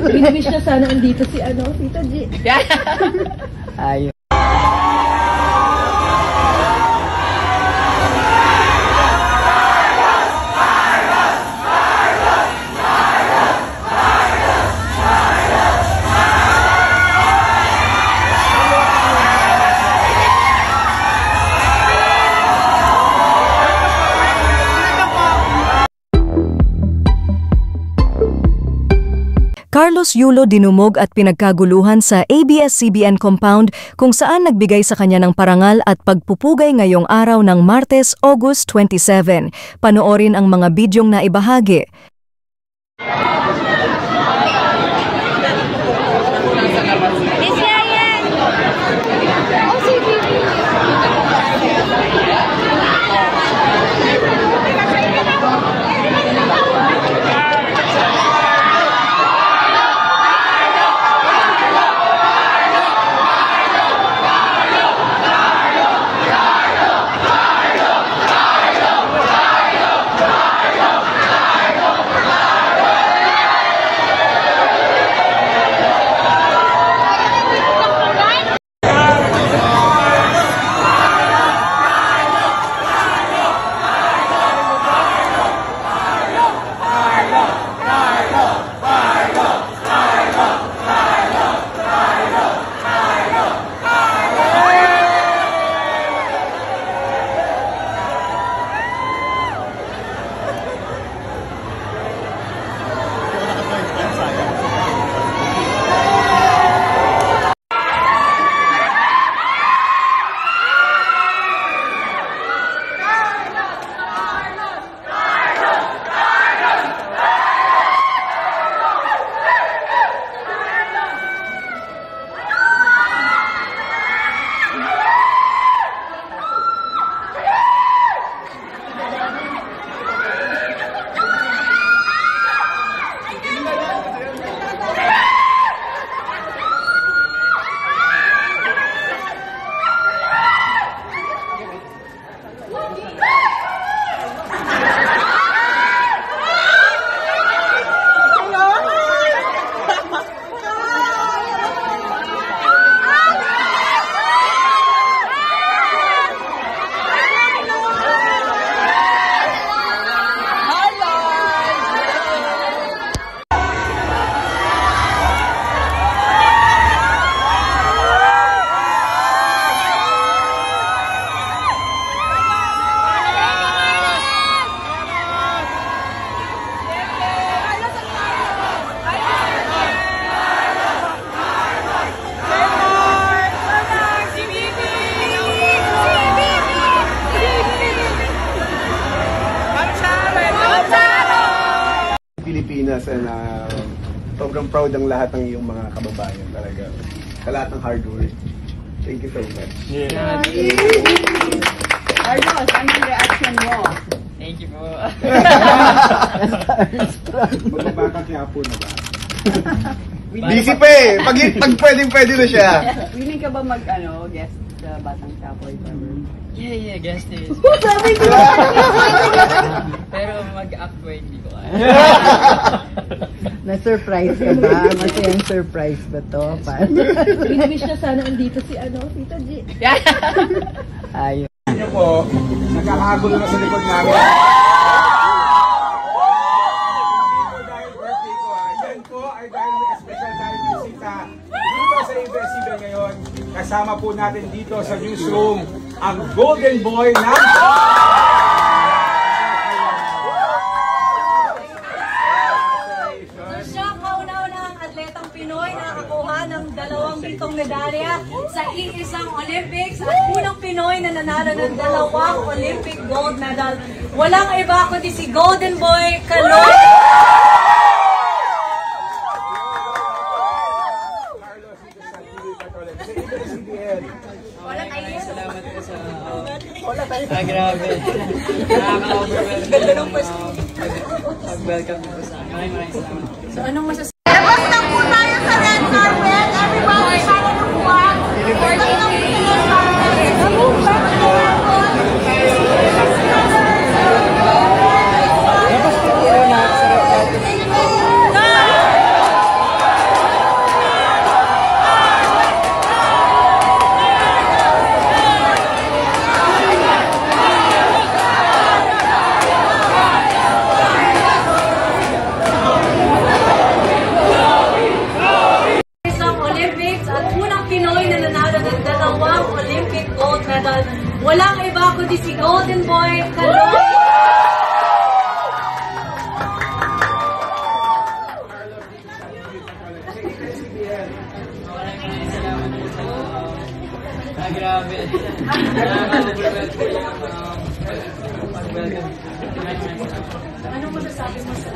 Winiwish na sana andito si Tita G. Ayun. Carlos Yulo dinumog at pinagkaguluhan sa ABS-CBN compound kung saan nagbigay sa kanya ng parangal at pagpupugay ngayong araw ng Martes, August 27. Panoorin ang mga bidyong naibahagi. Pilipinas and sobrang proud ang lahat ng iyong mga kababayan talaga. Sa lahat ng hard work. Thank you so much. Yeah. Carlos, anong reaction mo? Thank you po. Magbabaka kaya po na ba? Busy pa eh! Pag pwede na siya. Willing ka ba guest sa Batang Quiapo if ever? Yeah, guest is. Sabi ko! Pero mag-act po hindi ko kaya. Na-surprise ka ba? Masayang surprise ba to? Winiwish na sana andito si Tita G. Ayun. Ano po, nakakagulo na sa likod namin. Dahil birthday ko yan po ay dahil may special time bisita dito sa ABS-CBN ngayon. Kasama po natin dito sa newsroom ang Golden Boy ng Pinoy nakakuha ng 2 medalya sa iisang Olympics at unang Pinoy na nanalo ng 2 Olympic gold medal. Walang iba kundi si Golden Boy Caloy. Salamat po sa... grabe. Nakaka-overwhelm. Ganda ng pag-welcome po sa akin. Maraming salamat. So anong masasabi? Basta po tayo sa red carpet. Everybody, sana nakuha. kundi si Golden Boy Kaloy. Grabe. Nakaka-overwhelmed po yung pag-welcome. Anong masasabi mo sa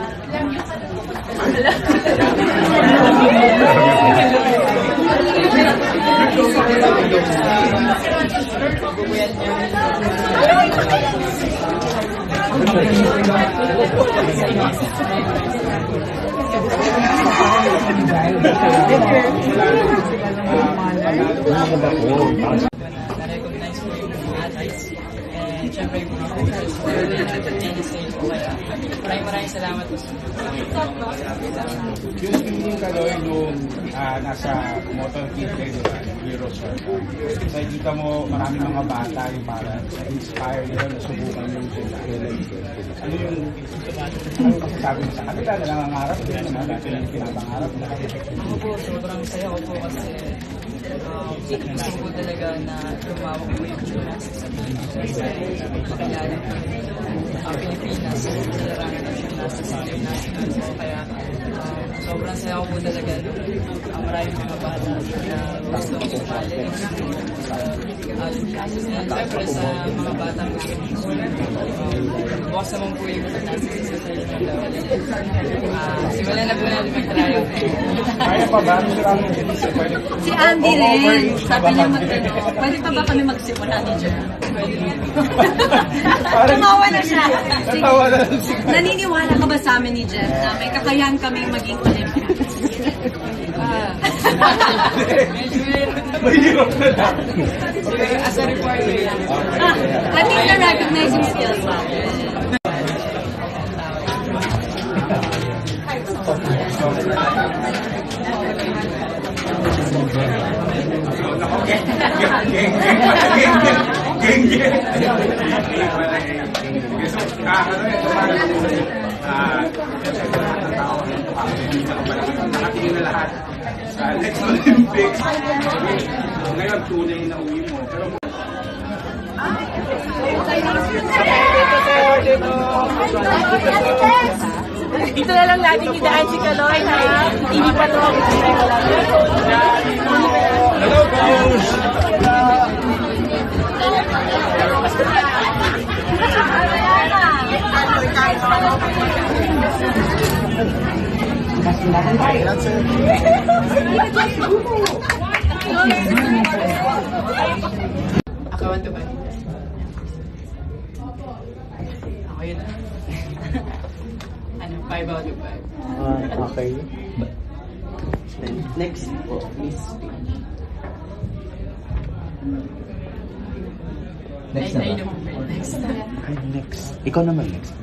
na-recognize ko yung athletes and syempre yung mga coaches for NSA po kaya maraming salamat po sa Yung feeling ka doon nung nasa motorcade kayo, Heroes nakikita mo maraming mga bata yung para inspire nila na subukan yung sila. Ano yung masasabi mo sa kanila na nangangarap din naman natin yung pinapangarap na? Ako po, sobrang saya ko po kasi gusto ko talaga na lumawak po yung gymnastics sa Pilipinas. Pakilala po ang Pilipinas sa larangan ng gymnastics at international po. Kaya sobrang saya ko po talaga. Maraming mga bata na gusto ko sumali sa gymnastics. And syempre sa mga bata gusto ko bukas naman po yung gymnastics sa international level. Simulan na po natin mag-trial. Kaya pa ba? Si Andy rin, sabi niya magtanong, pwede pa ba kami magsimula ni Jer? Tumawa na siya. Natawa na lang si Naniniwala ka ba sa amin ni Jer na may kakayahan kaming maging Olympics? mahirap na lang. As a reporter yan. At least na-recognize yung skills mo. Nakatingin na lahat sa next Olympics. Ngayon, tunay na uwi mo. Pero Dito na lang natin idaan si Kaloy, ha? Hindi pa ito. hello, coach! Akawan to ba? Ako yun. Ano, 5 out of 5. Okay. Next po, Miss Next na. Next. Ikaw naman next.